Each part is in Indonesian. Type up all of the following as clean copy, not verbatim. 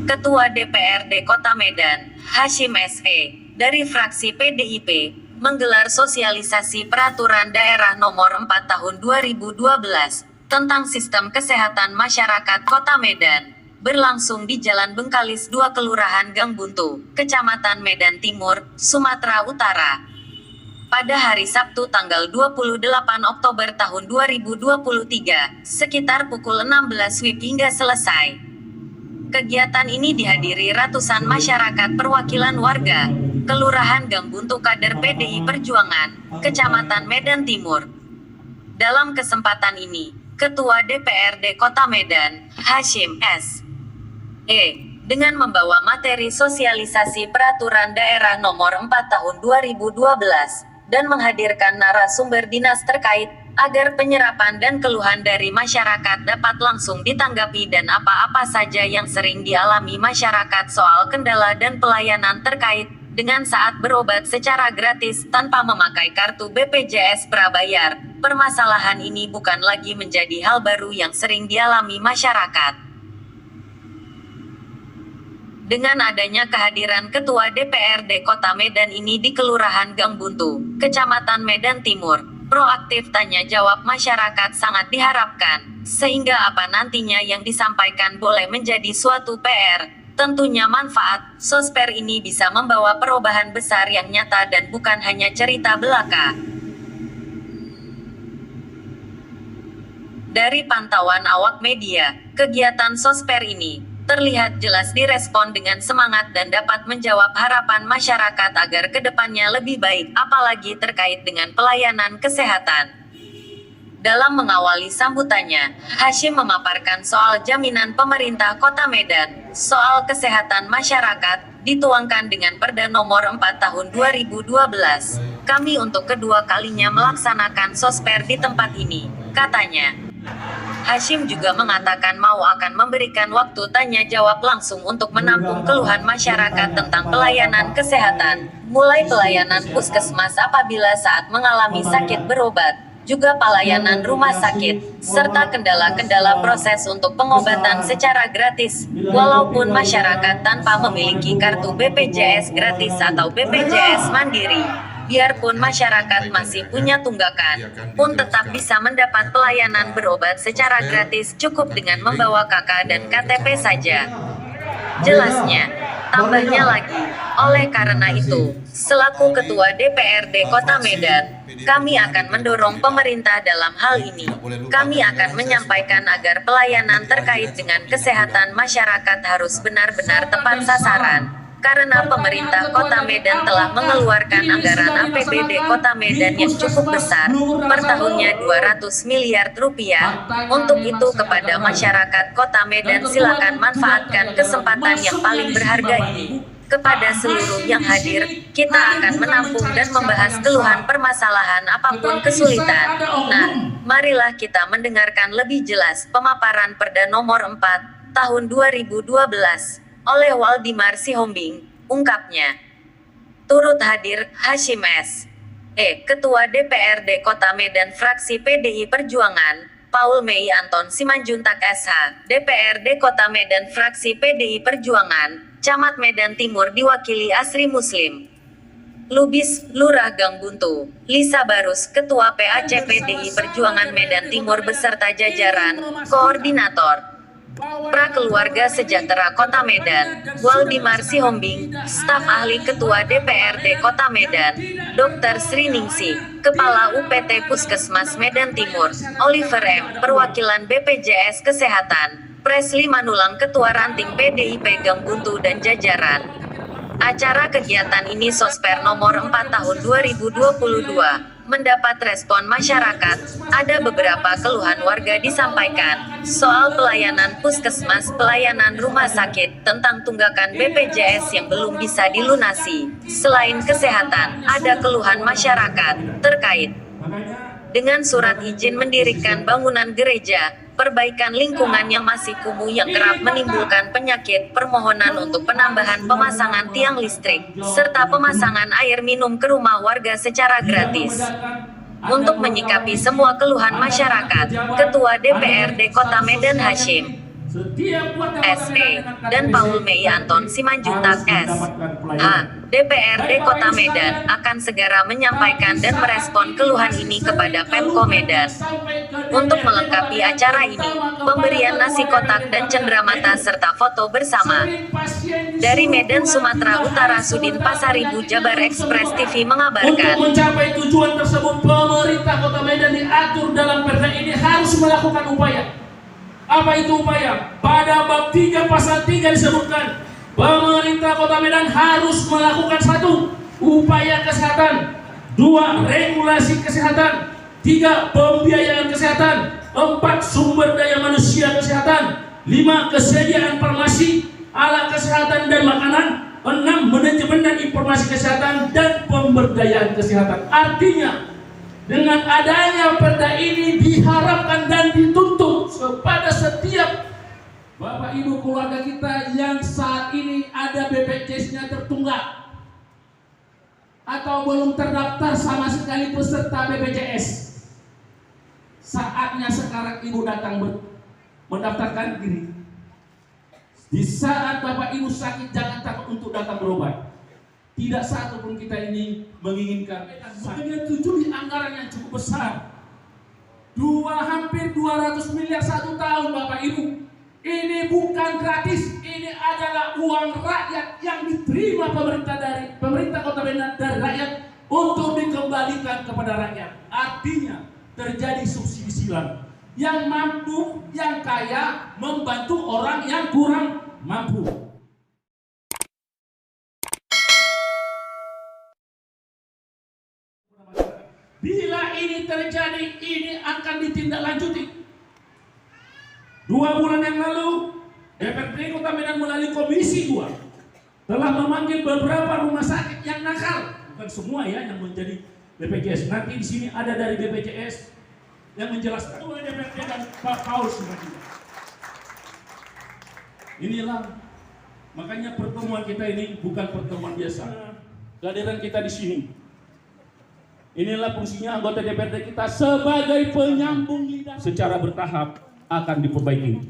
Ketua DPRD Kota Medan, Hasyim SE, dari fraksi PDIP, menggelar sosialisasi Peraturan Daerah Nomor 4 Tahun 2012 tentang Sistem Kesehatan Masyarakat Kota Medan, berlangsung di Jalan Bengkalis 2 Kelurahan Gangbuntu, Kecamatan Medan Timur, Sumatera Utara. Pada hari Sabtu tanggal 28 Oktober tahun 2023, sekitar pukul 16 WIB hingga selesai. Kegiatan ini dihadiri ratusan masyarakat perwakilan warga, Kelurahan Gangbuntu kader PDI Perjuangan, Kecamatan Medan Timur. Dalam kesempatan ini, Ketua DPRD Kota Medan, Hasyim S.E., dengan membawa materi sosialisasi Peraturan Daerah Nomor 4 Tahun 2012, dan menghadirkan narasumber dinas terkait, agar penyerapan dan keluhan dari masyarakat dapat langsung ditanggapi dan apa-apa saja yang sering dialami masyarakat soal kendala dan pelayanan terkait dengan saat berobat secara gratis tanpa memakai kartu BPJS prabayar. Permasalahan ini bukan lagi menjadi hal baru yang sering dialami masyarakat. Dengan adanya kehadiran Ketua DPRD Kota Medan ini di Kelurahan Gangbuntu, Kecamatan Medan Timur, proaktif tanya jawab masyarakat sangat diharapkan, sehingga apa nantinya yang disampaikan boleh menjadi suatu PR. Tentunya manfaat sosper ini bisa membawa perubahan besar yang nyata dan bukan hanya cerita belaka. Dari pantauan awak media, kegiatan sosper ini terlihat jelas direspon dengan semangat dan dapat menjawab harapan masyarakat agar kedepannya lebih baik, apalagi terkait dengan pelayanan kesehatan. Dalam mengawali sambutannya, Hasyim memaparkan soal jaminan pemerintah Kota Medan, soal kesehatan masyarakat, dituangkan dengan Perda Nomor 4 Tahun 2012. Kami untuk kedua kalinya melaksanakan sosper di tempat ini, katanya. Hasyim juga mengatakan mau akan memberikan waktu tanya jawab langsung untuk menampung keluhan masyarakat tentang pelayanan kesehatan, mulai pelayanan puskesmas apabila saat mengalami sakit berobat, juga pelayanan rumah sakit, serta kendala-kendala proses untuk pengobatan secara gratis, walaupun masyarakat tanpa memiliki kartu BPJS gratis atau BPJS mandiri. Biarpun masyarakat masih punya tunggakan, pun tetap bisa mendapat pelayanan berobat secara gratis cukup dengan membawa KK dan KTP saja. Jelasnya, tambahnya lagi, oleh karena itu, selaku Ketua DPRD Kota Medan, kami akan mendorong pemerintah dalam hal ini. Kami akan menyampaikan agar pelayanan terkait dengan kesehatan masyarakat harus benar-benar tepat sasaran. Karena pemerintah Kota Medan telah mengeluarkan anggaran APBD Kota Medan yang cukup besar, per tahunnya 200 miliar rupiah. Untuk itu kepada masyarakat Kota Medan silakan manfaatkan kesempatan yang paling berharga ini. Kepada seluruh yang hadir, kita akan menampung dan membahas keluhan permasalahan apapun kesulitan. Nah, marilah kita mendengarkan lebih jelas pemaparan Perda Nomor 4 Tahun 2012. Oleh Waldimar Sihombing, ungkapnya. Turut hadir, Hasyim S.E., Ketua DPRD Kota Medan fraksi PDI Perjuangan, Paul Mei Anton Simanjuntak SH, DPRD Kota Medan fraksi PDI Perjuangan, Camat Medan Timur diwakili Asri Muslim. Lubis, Lurah Gangbuntu, Lisa Barus, Ketua PAC PDI Perjuangan Medan Timur beserta jajaran, Koordinator Prakeluarga Sejahtera Kota Medan, Waldimar Sihombing, staf ahli Ketua DPRD Kota Medan, Dr. Sriningsih, Kepala UPT Puskesmas Medan Timur, Oliver M., perwakilan BPJS Kesehatan, Presli Manulang Ketua Ranting PDIP Gangbuntu dan jajaran. Acara kegiatan ini Sosper Nomor 4 Tahun 2022. Mendapat respon masyarakat, ada beberapa keluhan warga disampaikan, soal pelayanan puskesmas, pelayanan rumah sakit, tentang tunggakan BPJS yang belum bisa dilunasi. Selain kesehatan, ada keluhan masyarakat, terkait dengan surat izin mendirikan bangunan gereja, perbaikan lingkungan yang masih kumuh yang kerap menimbulkan penyakit, permohonan untuk penambahan pemasangan tiang listrik, serta pemasangan air minum ke rumah warga secara gratis. Untuk menyikapi semua keluhan masyarakat, Ketua DPRD Kota Medan Hasyim SE, dan Paul Mei Anton Simanjuntak S. H. DPRD Kota Medan akan segera menyampaikan dan merespon keluhan ini kepada Pemko Medan. Untuk melengkapi acara ini, pemberian nasi kotak dan cenderamata serta foto bersama. Dari Medan, Sumatera Utara, Sudin Pasaribu, Jabar Express TV mengabarkan. Untuk mencapai tujuan tersebut, pemerintah Kota Medan diatur dalam Perda ini harus melakukan upaya. Apa itu upaya? Pada bab 3 pasal 3 disebutkan, pemerintah Kota Medan harus melakukan 1. Upaya kesehatan, 2. Regulasi kesehatan, 3. Pembiayaan kesehatan, 4. Sumber daya manusia kesehatan, 5. Kesediaan farmasi, alat kesehatan dan makanan, 6. Manajemen dan informasi kesehatan dan pemberdayaan kesehatan. Artinya, dengan adanya perda ini diharapkan dan dituntut kepada setiap Bapak Ibu keluarga kita yang saat ini ada BPJS-nya tertunggak atau belum terdaftar sama sekali peserta BPJS. Saatnya sekarang Ibu datang mendaftarkan diri. Di saat Bapak Ibu sakit, jangan takut untuk datang berobat. Tidak satu pun kita ini menginginkan menyetujui anggaran yang cukup besar. Hampir 200 miliar 1 tahun Bapak Ibu. Ini bukan gratis, ini adalah uang rakyat yang diterima pemerintah dari pemerintah Kota Medan dari rakyat untuk dikembalikan kepada rakyat. Artinya terjadi subsidi silang. Yang mampu, yang kaya membantu orang yang kurang mampu. Bila ini terjadi, ini akan ditindaklanjuti. 2 bulan yang lalu, DPRD Kota Medan melalui Komisi 2 telah memanggil beberapa rumah sakit yang nakal. Bukan semua ya yang menjadi BPJS. Nanti di sini ada dari BPJS yang menjelaskan. Ketua DPRD dan Pak Paul Simanjuntak. Inilah makanya pertemuan kita ini bukan pertemuan biasa. Kehadiran kita di sini. Inilah fungsinya anggota DPRD kita sebagai penyambung lidah. Secara bertahap akan diperbaiki.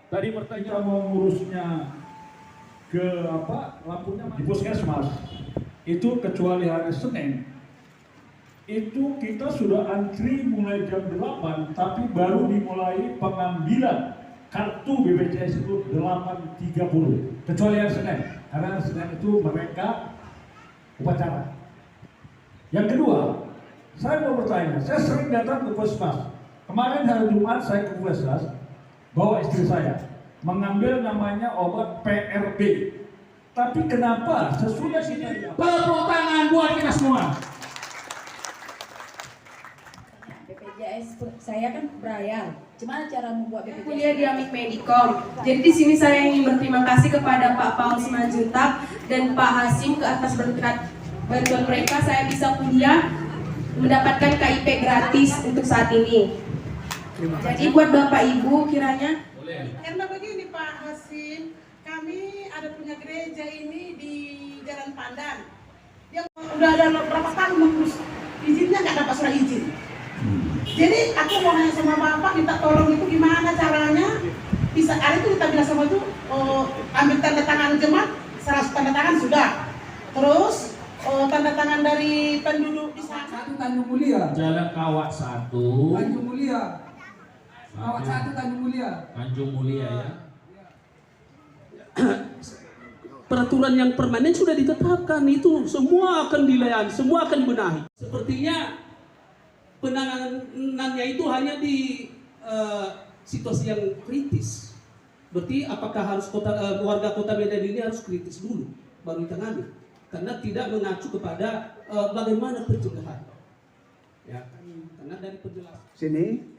Tadi bertanya mau ngurusnya ke lampunya di puskesmas itu kecuali hari Senin itu kita sudah antri mulai jam 8, tapi baru dimulai pengambilan kartu BPJS itu 8.30 kecuali hari Senin, karena hari Senin itu mereka upacara. Yang kedua, saya mau bertanya, saya sering datang ke puskesmas. Kemarin hari Jumat saya ke puskesmas, bawa istri saya mengambil namanya obat PRB. Tapi kenapa sesudah kita tepuk tangan buat kita semua. BPJS saya kan berbayar. Gimana cara membuat BPJS? Kuliah di Amik Medikom. Jadi di sini saya ingin berterima kasih kepada Pak Paul Simanjuntak dan Pak Hasim ke atas berkat bantuan mereka saya bisa kuliah mendapatkan KIP gratis untuk saat ini. Jadi buat Bapak Ibu kiranya. Karena begini Pak Hasim, kami ada punya gereja ini di Jalan Pandan. Yang udah ada berapa tahun mengurus izinnya nggak dapat surat izin. Jadi aku mau nanya sama Bapak, minta tolong itu gimana caranya. Bisa hari itu kita bilang sama itu ambil tanda tangan jemaat, serah tanda tangan sudah. Terus tanda tangan dari penduduk di sana. Satu Tanjung Mulia. Jalan Kawat 1. Tanjung Mulia. Kawat 1 Tanjung Mulia. Tanjung Mulia ya. Peraturan yang permanen sudah ditetapkan, itu semua akan dilayani, semua akan dibenahi. Sepertinya penanganannya itu hanya di situasi yang kritis. Berarti apakah harus warga Kota Medan ini harus kritis dulu baru ditangani? Karena tidak mengacu kepada bagaimana pencegahan. Ya, karena dari penjelasan sini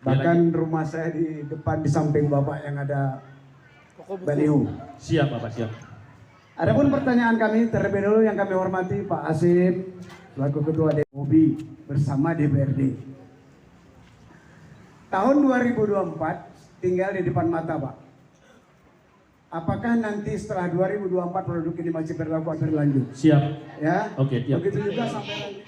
bahkan rumah saya di depan di samping Bapak yang ada baliho. Siap Bapak, siap. Adapun pertanyaan kami terlebih dahulu yang kami hormati Pak Hasim selaku Ketua DPOB bersama DPRD. Tahun 2024 tinggal di depan mata Pak. Apakah nanti setelah 2024 produk ini masih berlaku atau berlanjut? Siap. Ya. Oke, siap. Begitu juga sampai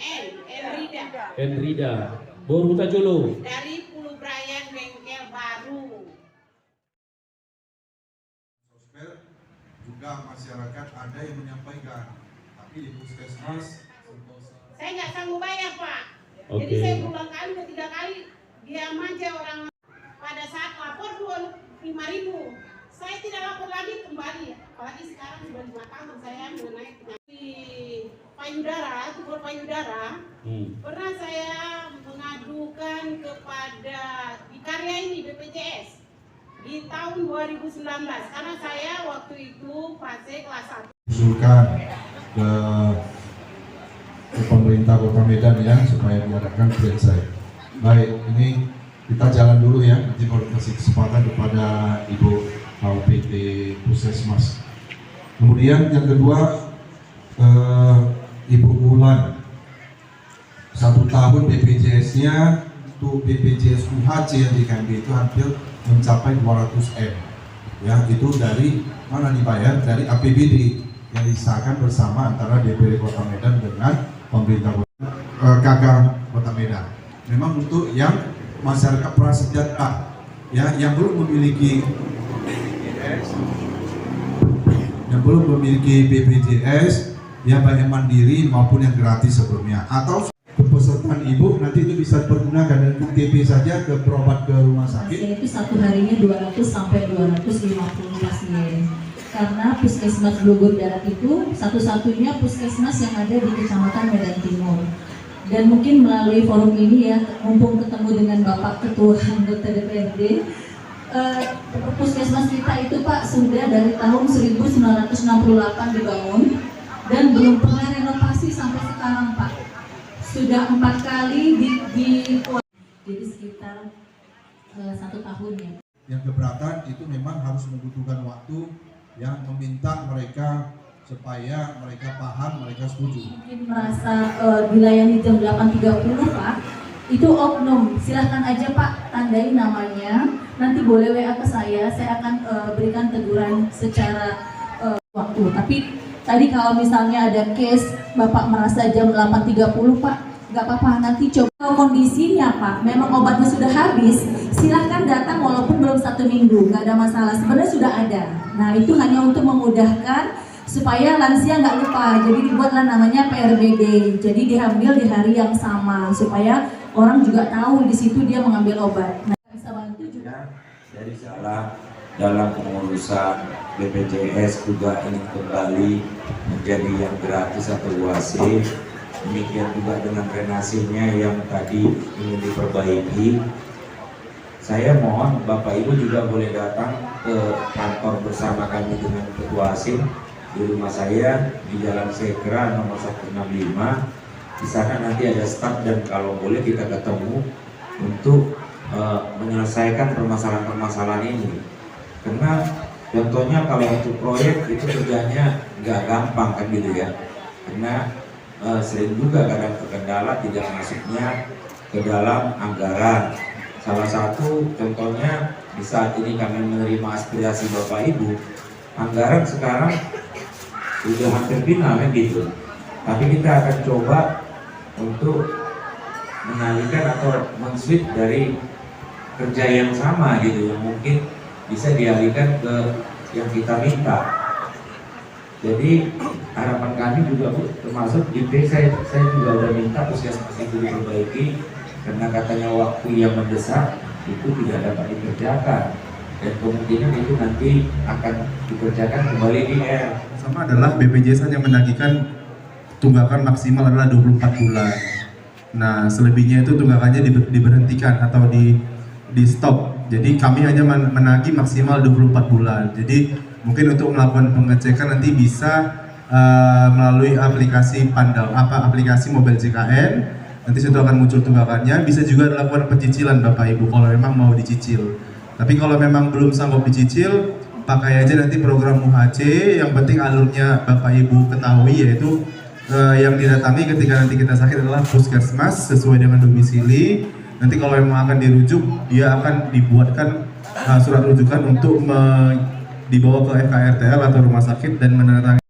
Enrida. Borutajolo. Dari Pulau Brayan Bengkel Baru. Enggak, masyarakat ada yang menyampaikan, tapi di puskesmas saya nggak sanggup bayar, Pak. Oke. Jadi saya berulang kali, ketiga kali dia manja orang. Pada saat lapor 25.000, saya tidak lapor lagi kembali. Apalagi sekarang sudah 5 tahun saya mengenai di payudara, tumor payudara. Pernah saya mengadukan kepada di karya ini BPJS di tahun 2019 karena saya waktu itu fase kelas 1. usulkan ke pemerintah Kota Medan ya supaya diadakan selesai. Baik, ini kita jalan dulu ya, nanti baru kasih kesempatan kepada Ibu KUPT Puskesmas. Kemudian yang kedua, Ibu Bulan, 1 tahun BPJS-nya untuk BPJS UHC yang diambil itu hampir mencapai 200 M. Ya, itu dari mana dibayar? Dari APBD yang disahkan bersama antara DPD Kota Medan dengan pemerintah KK Kota Medan. Memang untuk yang masyarakat prasejahtera ya yang belum memiliki BPJS ya baik yang mandiri maupun yang gratis sebelumnya atau kepesertaan ibu nanti itu bisa dipergunakan dan TP saja ke berobat ke rumah sakit. Itu satu harinya 200 sampai 250 pasien. Karena Puskesmas Bogor Darat itu satu-satunya puskesmas yang ada di Kecamatan Medan Timur. Dan mungkin melalui forum ini ya, mumpung ketemu dengan Bapak Ketua Anggota DPRD, puskesmas kita itu Pak sudah dari tahun 1968 dibangun dan belum pernah renovasi sampai sekarang Pak. Sudah 4 kali jadi sekitar 1 tahun ya. Yang keberatan itu memang harus membutuhkan waktu yang meminta mereka supaya mereka paham, mereka setuju. Mungkin merasa dilayani jam 8.30 Pak, itu oknum. Silahkan aja Pak tandai namanya, nanti boleh WA ke saya akan berikan teguran secara waktu. Tapi tadi kalau misalnya ada case Bapak merasa jam 8.30 Pak, nggak apa-apa, nanti coba kondisinya Pak, memang obatnya sudah habis, silahkan datang walaupun belum 1 minggu, nggak ada masalah, sebenarnya sudah ada. Nah itu hanya untuk memudahkan supaya lansia nggak lupa, jadi dibuatlah namanya PRBD, jadi diambil di hari yang sama supaya orang juga tahu di situ dia mengambil obat. Nah, bisa bantu juga. Jadi salah dalam pengurusan BPJS juga ingin kembali menjadi yang gratis atau UHC. Demikian juga dengan renasinya yang tadi ingin diperbaiki. Saya mohon Bapak Ibu juga boleh datang ke kantor bersama kami dengan Ketua Asim di rumah saya di Jalan Sekra nomor 165. Di sana nanti ada staf dan kalau boleh kita ketemu untuk menyelesaikan permasalahan-permasalahan ini. Karena contohnya kalau untuk proyek itu kerjanya nggak gampang kan gitu ya. Karena sering juga kadang terkendala tidak masuknya ke dalam anggaran. Salah satu contohnya di saat ini kami menerima aspirasi Bapak Ibu, anggaran sekarang sudah hampir final kan gitu. Tapi kita akan coba untuk mengalihkan atau men-switch dari kerja yang sama gitu, yang mungkin bisa dialihkan ke yang kita minta. Jadi harapan kami juga Bu, termasuk di saya juga udah minta puskesmas itu diperbaiki karena katanya waktu yang mendesak itu tidak dapat dikerjakan dan kemungkinan itu nanti akan dikerjakan kembali di R. Sama adalah BPJS yang menagihkan tunggakan maksimal adalah 24 bulan. Nah selebihnya itu tunggakannya diberhentikan atau di stop. Jadi kami hanya menagih maksimal 24 bulan. Jadi mungkin untuk melakukan pengecekan nanti bisa melalui aplikasi aplikasi Mobile JKN. Nanti situ akan muncul tunggakannya. Bisa juga dilakukan pencicilan Bapak Ibu kalau memang mau dicicil. Tapi kalau memang belum sanggup dicicil, pakai aja nanti program UHC. Yang penting alurnya Bapak Ibu ketahui, yaitu yang didatangi ketika nanti kita sakit adalah puskesmas sesuai dengan domisili. Nanti kalau memang akan dirujuk, dia akan dibuatkan surat rujukan untuk dibawa ke FKRTL atau rumah sakit dan menandatangani.